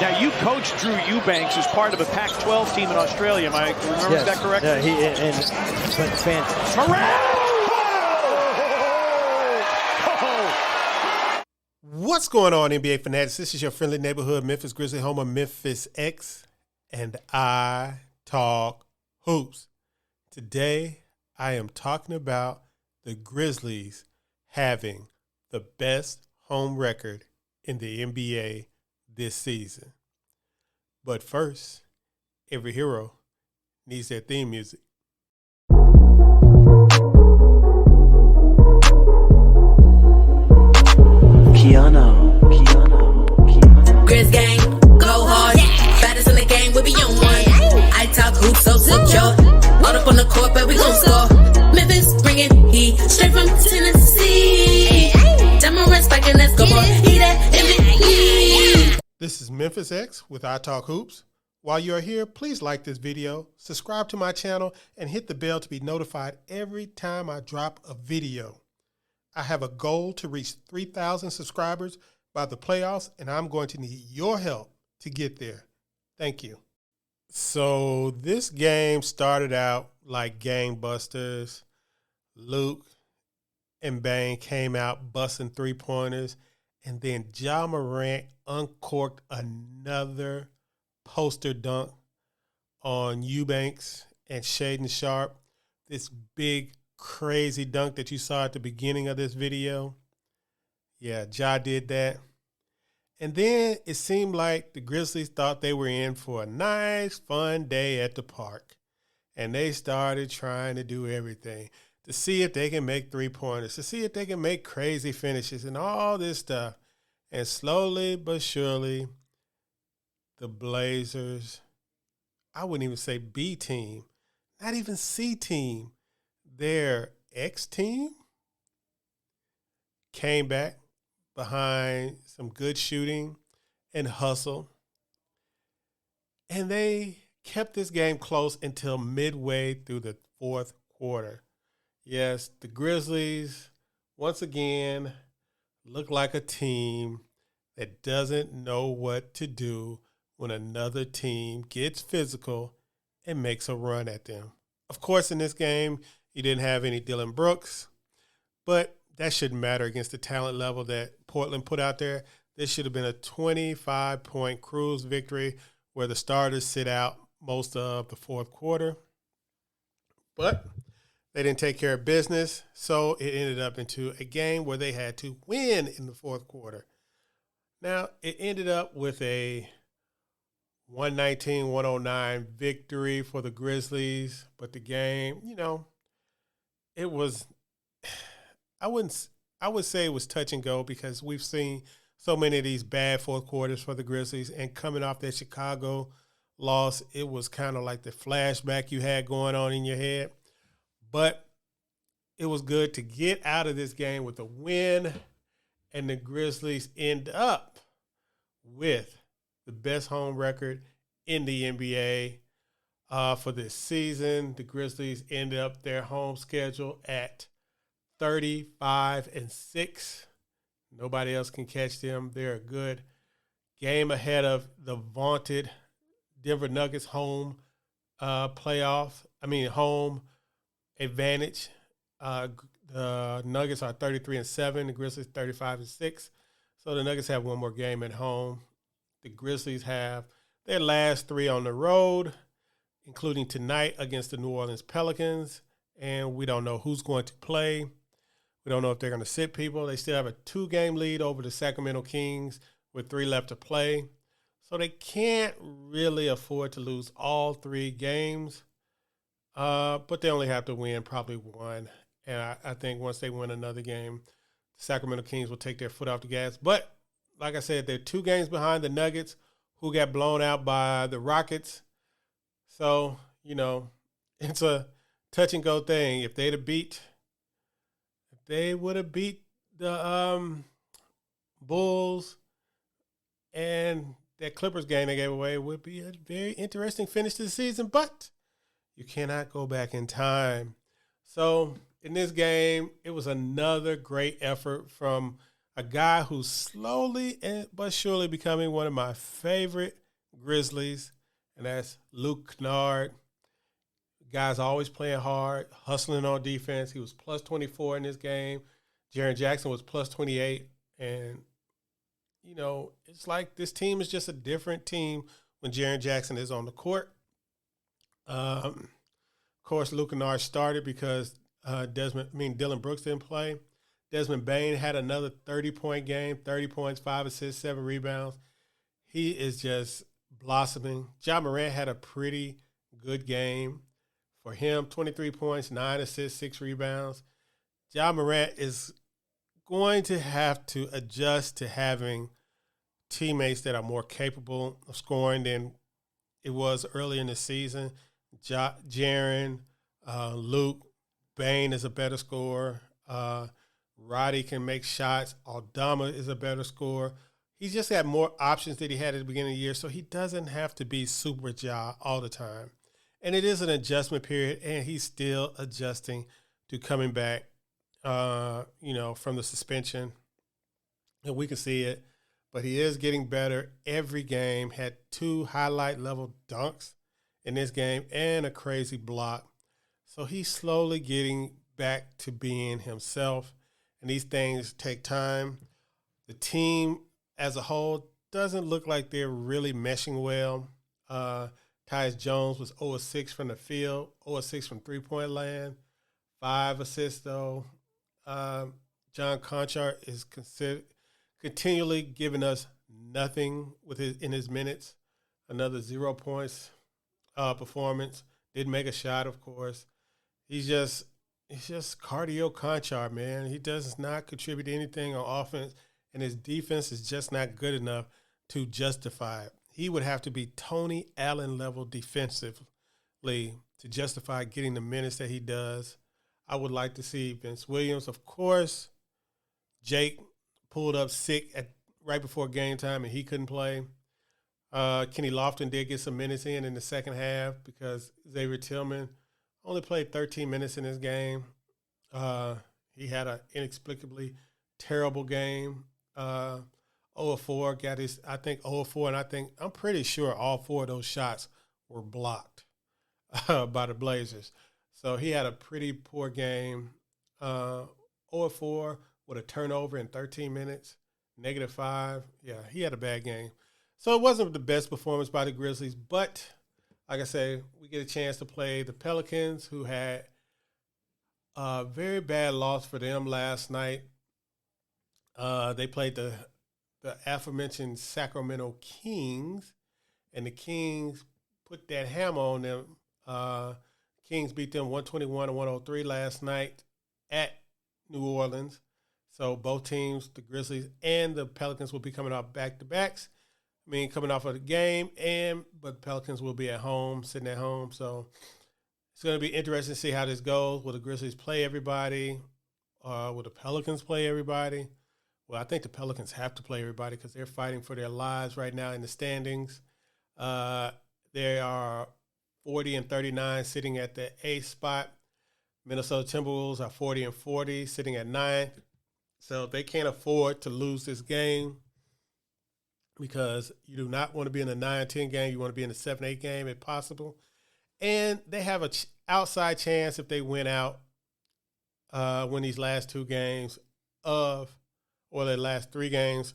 Now, you coached Drew Eubanks as part of a Pac-12 team in Australia. Am I remembering that correctly? Yeah, but fantastic. Morant! What's going on, NBA fanatics? This is your friendly neighborhood Memphis Grizzlies, home of Memphis X, and I talk hoops. Today, I am talking about the Grizzlies having the best home record in the NBA this season. But first, every hero needs their theme music. Piano. Grizz gang, go hard. Yeah. Baddest in the game, we be on one. I talk hoops, so secure. All up on the court, but we gon' score. Memphis bringing heat straight from Tennessee. Demorant spiking, let's go for he that MVP. This is Memphis X with iTalkHoops. While you are here, please like this video, subscribe to my channel, and hit the bell to be notified every time I drop a video. I have a goal to reach 3,000 subscribers by the playoffs, and I'm going to need your help to get there. Thank you. So this game started out like gangbusters. Luke and Bane came out busting three-pointers, and then Ja Morant uncorked another poster dunk on Eubanks and Shaedon Sharpe. This big, crazy dunk that you saw at the beginning of this video. Yeah, Ja did that. And then it seemed like the Grizzlies thought they were in for a nice, fun day at the park. And they started trying to do everything to see if they can make three-pointers, to see if they can make crazy finishes and all this stuff. And slowly but surely, the Blazers, I wouldn't even say B team, not even C team, their X team came back behind some good shooting and hustle. And they kept this game close until midway through the fourth quarter. Yes, the Grizzlies, once again, look like a team that doesn't know what to do when another team gets physical and makes a run at them. Of course, in this game, you didn't have any Dillon Brooks, but that shouldn't matter against the talent level that Portland put out there. This should have been a 25-point cruise victory where the starters sit out most of the fourth quarter. But they didn't take care of business, so it ended up into a game where they had to win in the fourth quarter. Now, it ended up with a 119-109 victory for the Grizzlies, but the game, it was – I would say it was touch and go because we've seen so many of these bad fourth quarters for the Grizzlies, and coming off that Chicago loss, it was kind of like the flashback you had going on in your head. But it was good to get out of this game with a win, and the Grizzlies end up with the best home record in the NBA for this season. The Grizzlies ended up their home schedule at 35-6. Nobody else can catch them. They're a good game ahead of the vaunted Denver Nuggets home home advantage. The Nuggets are 33-7. The Grizzlies 35-6. So the Nuggets have one more game at home. The Grizzlies have their last three on the road, including tonight against the New Orleans Pelicans. And we don't know who's going to play. We don't know if they're going to sit people. They still have a 2-game lead over the Sacramento Kings with 3 left to play. So they can't really afford to lose all 3 games. But they only have to win probably one. And I think once they win another game, the Sacramento Kings will take their foot off the gas. But like I said, they're 2 games behind the Nuggets, who got blown out by the Rockets. So, it's a touch-and-go thing. If they would have beat the Bulls, and that Clippers game they gave away would be a very interesting finish to the season. But you cannot go back in time. So in this game, it was another great effort from a guy who's slowly but surely becoming one of my favorite Grizzlies, and that's Luke Kennard. Guy's always playing hard, hustling on defense. He was plus 24 in this game. Jaren Jackson was plus 28. And, you know, it's like this team is just a different team when Jaren Jackson is on the court. Of course, Luke Kennard started because Dillon Brooks didn't play. Desmond Bane had another 30-point game, 30 points, 5 assists, 7 rebounds. He is just blossoming. Ja Morant had a pretty good game. For him, 23 points, 9 assists, 6 rebounds. Ja Morant is going to have to adjust to having teammates that are more capable of scoring than it was early in the season. Jaren, Luke, Bane is a better scorer. Roddy can make shots. Aldama is a better scorer. He's just had more options than he had at the beginning of the year, so he doesn't have to be super Ja all the time. And it is an adjustment period, and he's still adjusting to coming back, from the suspension. And we can see it. But he is getting better every game. Had 2 highlight-level dunks in this game and a crazy block. So he's slowly getting back to being himself. And these things take time. The team as a whole doesn't look like they're really meshing well. Tyus Jones was 0 of 6 from the field, 0 of 6 from three-point land, 5 assists, though. John Conchart is continually giving us nothing in his minutes. Another 0 points performance. Didn't make a shot, of course. He's just cardio Conchart, man. He does not contribute anything on offense, and his defense is just not good enough to justify it. He would have to be Tony Allen level defensively to justify getting the minutes that he does. I would like to see Vince Williams. Of course, Jake pulled up sick right before game time, and he couldn't play. Kenny Lofton did get some minutes in the second half because Xavier Tillman only played 13 minutes in this game. He had an inexplicably terrible game. 0-4, got his, I think 0-4, and I'm pretty sure all 4 of those shots were blocked by the Blazers. So he had a pretty poor game. 0-4 with a turnover in 13 minutes, -5. Yeah, he had a bad game. So it wasn't the best performance by the Grizzlies, but like I say, we get a chance to play the Pelicans, who had a very bad loss for them last night. They played the aforementioned Sacramento Kings, and the Kings put that hammer on them. Kings beat them 121-103 last night at New Orleans. So both teams, the Grizzlies and the Pelicans, will be coming off back-to-backs. Coming off of the game, but the Pelicans will be at home, sitting at home. So it's going to be interesting to see how this goes. Will the Grizzlies play everybody? Will the Pelicans play everybody? Well, I think the Pelicans have to play everybody because they're fighting for their lives right now in the standings. They are 40-39, sitting at the 8th spot. Minnesota Timberwolves are 40-40, sitting at 9th. So they can't afford to lose this game because you do not want to be in a 9-10 game. You want to be in a 7-8 game if possible. And they have an outside chance if they win these last 2 games or their last 3 games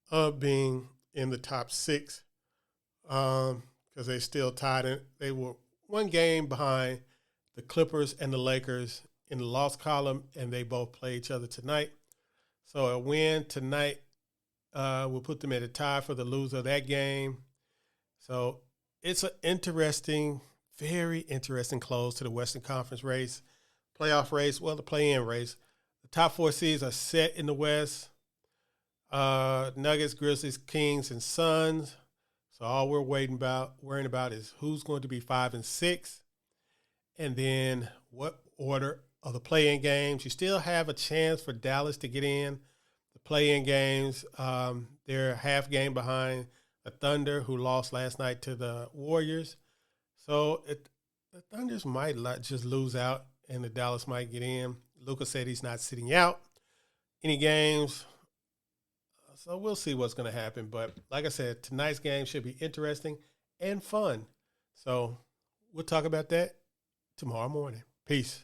of being in the top 6 because they're still tied. They were 1 game behind the Clippers and the Lakers in the loss column, and they both play each other tonight. So a win tonight will put them at a tie for the loser of that game. So it's an interesting, very interesting close to the Western Conference race, playoff race, the play-in race. The top 4 seeds are set in the West. Nuggets, Grizzlies, Kings, and Suns. So all we're worrying about is who's going to be 5 and 6. And then what order of the play-in games. You still have a chance for Dallas to get in the play-in games. They're a half game behind the Thunder, who lost last night to the Warriors. So the Thunders might just lose out, and the Dallas might get in. Luka said he's not sitting out any games. So we'll see what's going to happen. But like I said, tonight's game should be interesting and fun. So we'll talk about that tomorrow morning. Peace.